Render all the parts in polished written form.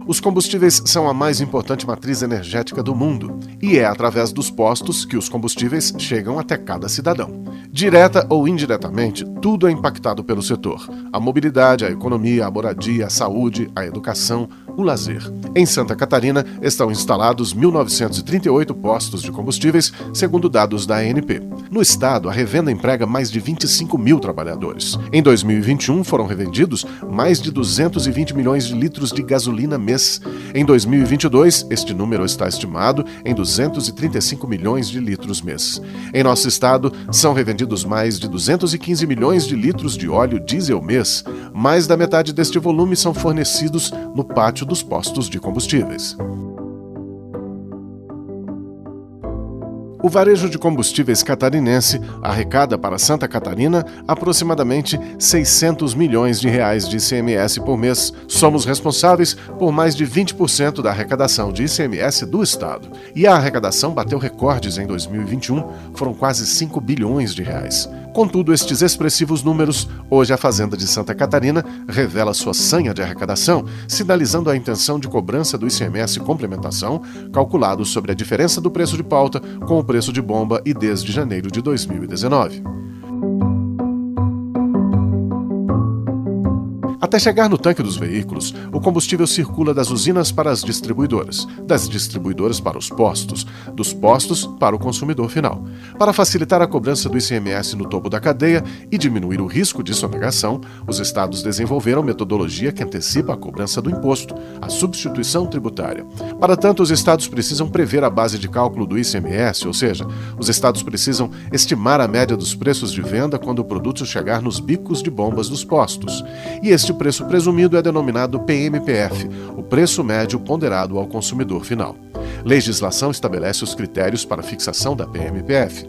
Os combustíveis são a mais importante matriz energética do mundo e é através dos postos que os combustíveis chegam até cada cidadão. Direta ou indiretamente, tudo é impactado pelo setor: a mobilidade, a economia, a moradia, a saúde, a educação, o lazer. Em Santa Catarina estão instalados 1.938 postos de combustíveis, segundo dados da ANP. No estado, a revenda emprega mais de 25 mil trabalhadores. Em 2021, foram revendidos mais de 220 milhões de litros de gasolina mês. Em 2022, este número está estimado em 235 milhões de litros mês. Em nosso estado, são revendidos mais de 215 milhões de litros de óleo diesel mês. Mais da metade deste volume são fornecidos no pátio dos postos de combustíveis. O varejo de combustíveis catarinense arrecada para Santa Catarina aproximadamente 600 milhões de reais de ICMS por mês. Somos responsáveis por mais de 20% da arrecadação de ICMS do estado. E a arrecadação bateu recordes em 2021, foram quase 5 bilhões de reais. Contudo, estes expressivos números, hoje a Fazenda de Santa Catarina revela sua sanha de arrecadação, sinalizando a intenção de cobrança do ICMS complementação, calculado sobre a diferença do preço de pauta com o preço de bomba e desde janeiro de 2019. Até chegar no tanque dos veículos, o combustível circula das usinas para as distribuidoras, das distribuidoras para os postos, dos postos para o consumidor final. Para facilitar a cobrança do ICMS no topo da cadeia e diminuir o risco de sonegação, os estados desenvolveram metodologia que antecipa a cobrança do imposto, a substituição tributária. Para tanto, os estados precisam prever a base de cálculo do ICMS, ou seja, os estados precisam estimar a média dos preços de venda quando o produto chegar nos bicos de bombas dos postos. E este preço presumido é denominado PMPF, o preço médio ponderado ao consumidor final. Legislação estabelece os critérios para a fixação da PMPF.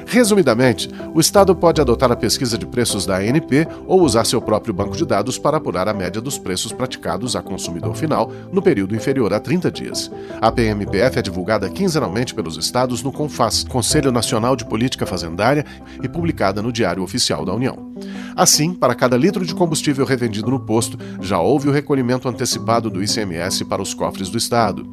Resumidamente, o Estado pode adotar a pesquisa de preços da ANP ou usar seu próprio banco de dados para apurar a média dos preços praticados a consumidor final no período inferior a 30 dias. A PMPF é divulgada quinzenalmente pelos estados no CONFAZ, Conselho Nacional de Política Fazendária, e publicada no Diário Oficial da União. Assim, para cada litro de combustível revendido no posto, já houve o recolhimento antecipado do ICMS para os cofres do Estado.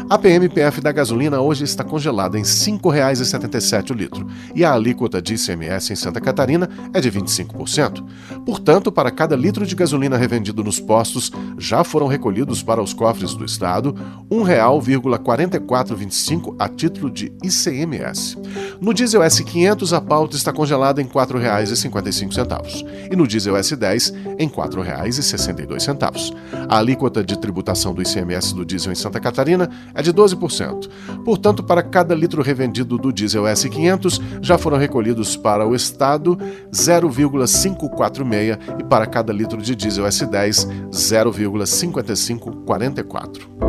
A PMPF da gasolina hoje está congelada em R$ 5,77 o litro e a alíquota de ICMS em Santa Catarina é de 25%. Portanto, para cada litro de gasolina revendido nos postos, já foram recolhidos para os cofres do Estado R$ 1,4425 a título de ICMS. No diesel S500, a pauta está congelada em R$ 4,55 e no diesel S10 em R$ 4,62. A alíquota de tributação do ICMS do diesel em Santa Catarina é de 12%. Portanto, para cada litro revendido do diesel S500, já foram recolhidos para o Estado 0,546 e para cada litro de diesel S10, 0,5544.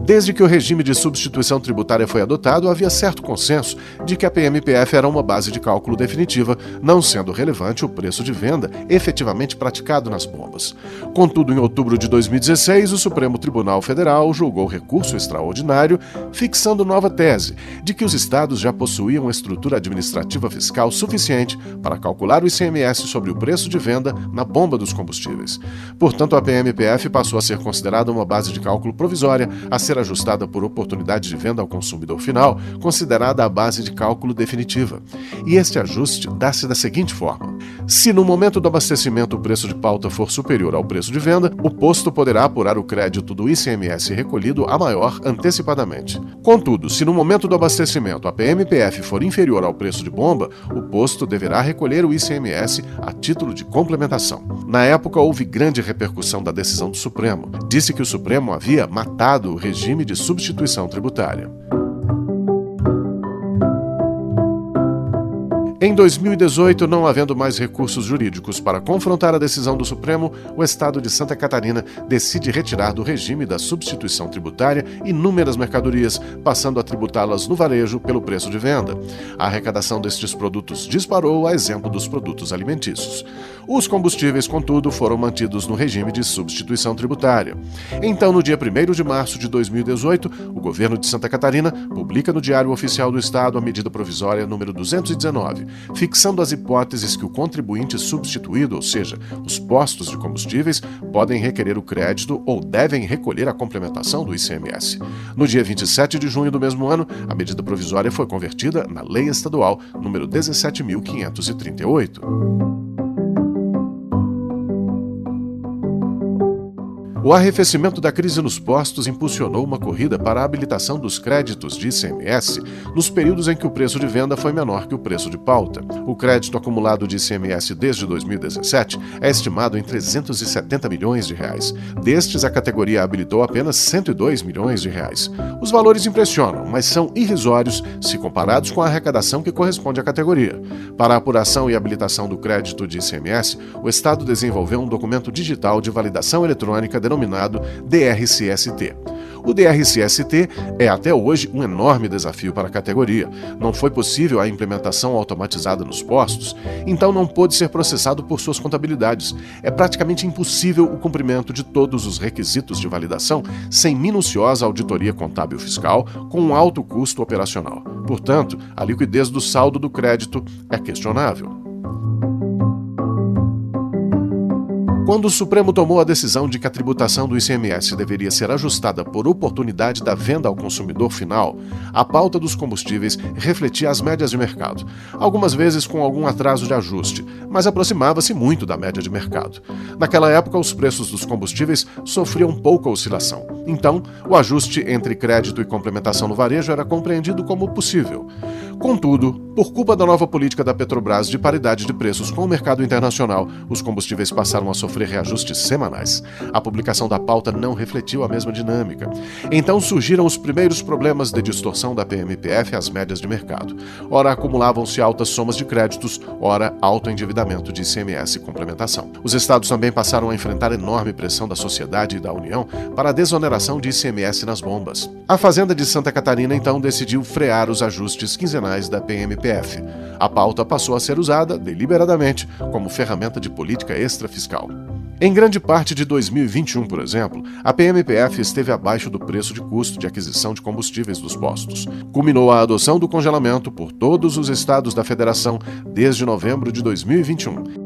Desde que o regime de substituição tributária foi adotado, havia certo consenso de que a PMPF era uma base de cálculo definitiva, não sendo relevante o preço de venda efetivamente praticado nas bombas. Contudo, em outubro de 2016, o Supremo Tribunal Federal julgou recurso extraordinário, fixando nova tese de que os estados já possuíam uma estrutura administrativa fiscal suficiente para calcular o ICMS sobre o preço de venda na bomba dos combustíveis. Portanto, a PMPF passou a ser considerada uma base de cálculo provisória a ser ajustada por oportunidade de venda ao consumidor final, considerada a base de cálculo definitiva. E este ajuste dá-se da seguinte forma: se no momento do abastecimento o preço de pauta for superior ao preço de venda, o posto poderá apurar o crédito do ICMS recolhido a maior antecipadamente. Contudo, se no momento do abastecimento a PMPF for inferior ao preço de bomba, o posto deverá recolher o ICMS a título de complementação. Na época, houve grande repercussão da decisão do Supremo. Disse que o Supremo havia matado o regime de substituição tributária. Em 2018, não havendo mais recursos jurídicos para confrontar a decisão do Supremo, o Estado de Santa Catarina decide retirar do regime da substituição tributária inúmeras mercadorias, passando a tributá-las no varejo pelo preço de venda. A arrecadação destes produtos disparou, a exemplo dos produtos alimentícios. Os combustíveis, contudo, foram mantidos no regime de substituição tributária. Então, no dia 1º de março de 2018, o governo de Santa Catarina publica no Diário Oficial do Estado a medida provisória número 219, fixando as hipóteses que o contribuinte substituído, ou seja, os postos de combustíveis, podem requerer o crédito ou devem recolher a complementação do ICMS. No dia 27 de junho do mesmo ano, a medida provisória foi convertida na Lei Estadual número 17.538. O arrefecimento da crise nos postos impulsionou uma corrida para a habilitação dos créditos de ICMS nos períodos em que o preço de venda foi menor que o preço de pauta. O crédito acumulado de ICMS desde 2017 é estimado em 370 milhões de reais. Destes, a categoria habilitou apenas 102 milhões de reais. Os valores impressionam, mas são irrisórios se comparados com a arrecadação que corresponde à categoria. Para a apuração e habilitação do crédito de ICMS, o Estado desenvolveu um documento digital de validação eletrônica denominado DRCST. O DRCST é até hoje um enorme desafio para a categoria. Não foi possível a implementação automatizada nos postos, então não pôde ser processado por suas contabilidades. É praticamente impossível o cumprimento de todos os requisitos de validação sem minuciosa auditoria contábil fiscal, com um alto custo operacional. Portanto, a liquidez do saldo do crédito é questionável. Quando o Supremo tomou a decisão de que a tributação do ICMS deveria ser ajustada por oportunidade da venda ao consumidor final, a pauta dos combustíveis refletia as médias de mercado, algumas vezes com algum atraso de ajuste, mas aproximava-se muito da média de mercado. Naquela época, os preços dos combustíveis sofriam pouca oscilação. Então, o ajuste entre crédito e complementação no varejo era compreendido como possível. Contudo, por culpa da nova política da Petrobras de paridade de preços com o mercado internacional, os combustíveis passaram a sofrer reajustes semanais. A publicação da pauta não refletiu a mesma dinâmica. Então surgiram os primeiros problemas de distorção da PMPF às médias de mercado. Ora acumulavam-se altas somas de créditos, ora alto endividamento de ICMS e complementação. Os estados também passaram a enfrentar enorme pressão da sociedade e da União para a desoneração de ICMS nas bombas. A Fazenda de Santa Catarina então decidiu frear os ajustes quinzenais da PMPF. A pauta passou a ser usada, deliberadamente, como ferramenta de política extrafiscal. Em grande parte de 2021, por exemplo, a PMPF esteve abaixo do preço de custo de aquisição de combustíveis dos postos. Culminou a adoção do congelamento por todos os estados da federação desde novembro de 2021.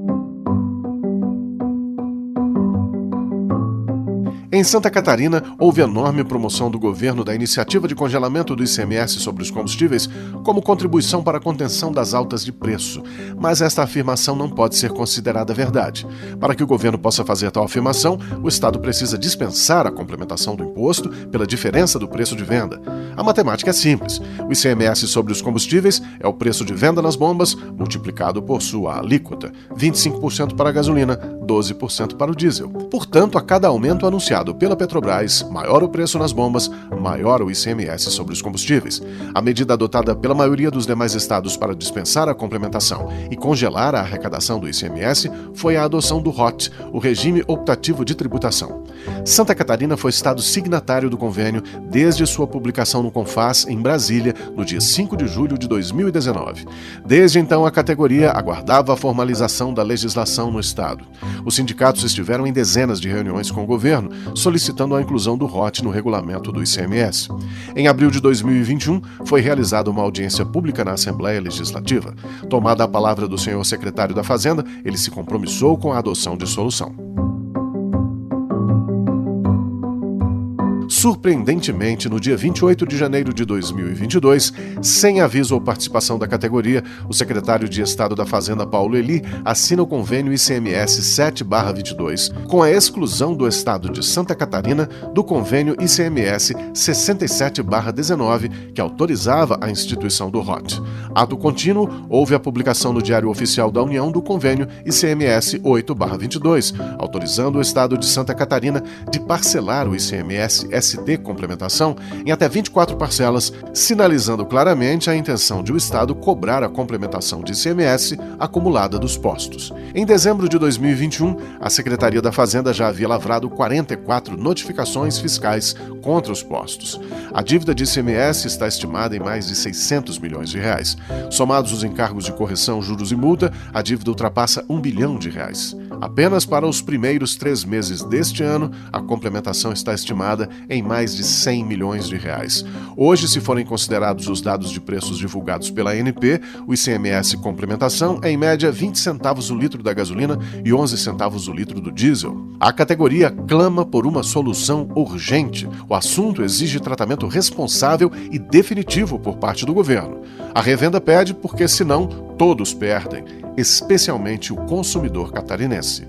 Em Santa Catarina, houve enorme promoção do governo da iniciativa de congelamento do ICMS sobre os combustíveis como contribuição para a contenção das altas de preço, mas esta afirmação não pode ser considerada verdade. Para que o governo possa fazer tal afirmação, o Estado precisa dispensar a complementação do imposto pela diferença do preço de venda. A matemática é simples. O ICMS sobre os combustíveis é o preço de venda nas bombas multiplicado por sua alíquota, 25% para a gasolina, 12% para o diesel. Portanto, a cada aumento anunciado pela Petrobras, maior o preço nas bombas, maior o ICMS sobre os combustíveis. A medida adotada pela maioria dos demais estados para dispensar a complementação e congelar a arrecadação do ICMS foi a adoção do ROT, o Regime Optativo de Tributação. Santa Catarina foi estado signatário do convênio desde sua publicação no CONFAS, em Brasília, no dia 5 de julho de 2019. Desde então, a categoria aguardava a formalização da legislação no estado. Os sindicatos estiveram em dezenas de reuniões com o governo, solicitando a inclusão do ROT no regulamento do ICMS. Em abril de 2021, foi realizada uma audiência pública na Assembleia Legislativa. Tomada a palavra do senhor secretário da Fazenda, ele se compromissou com a adoção de solução. Surpreendentemente, no dia 28 de janeiro de 2022, sem aviso ou participação da categoria, o secretário de Estado da Fazenda, Paulo Eli, assina o convênio ICMS 7/22, com a exclusão do Estado de Santa Catarina do convênio ICMS 67/19, que autorizava a instituição do ROT. Ato contínuo, houve a publicação no Diário Oficial da União do convênio ICMS 8/22, autorizando o Estado de Santa Catarina de parcelar o ICMS PSD Complementação em até 24 parcelas, sinalizando claramente a intenção de o Estado cobrar a complementação de ICMS acumulada dos postos. Em dezembro de 2021, a Secretaria da Fazenda já havia lavrado 44 notificações fiscais contra os postos. A dívida de ICMS está estimada em mais de 600 milhões de reais. Somados os encargos de correção, juros e multa, a dívida ultrapassa R$ 1 bilhão. Apenas para os primeiros 3 meses deste ano, a complementação está estimada em mais de 100 milhões de reais. Hoje, se forem considerados os dados de preços divulgados pela ANP, o ICMS complementação é em média 20 centavos o litro da gasolina e 11 centavos o litro do diesel. A categoria clama por uma solução urgente. O assunto exige tratamento responsável e definitivo por parte do governo. A revenda pede porque, senão, todos perdem, especialmente o consumidor catarinense.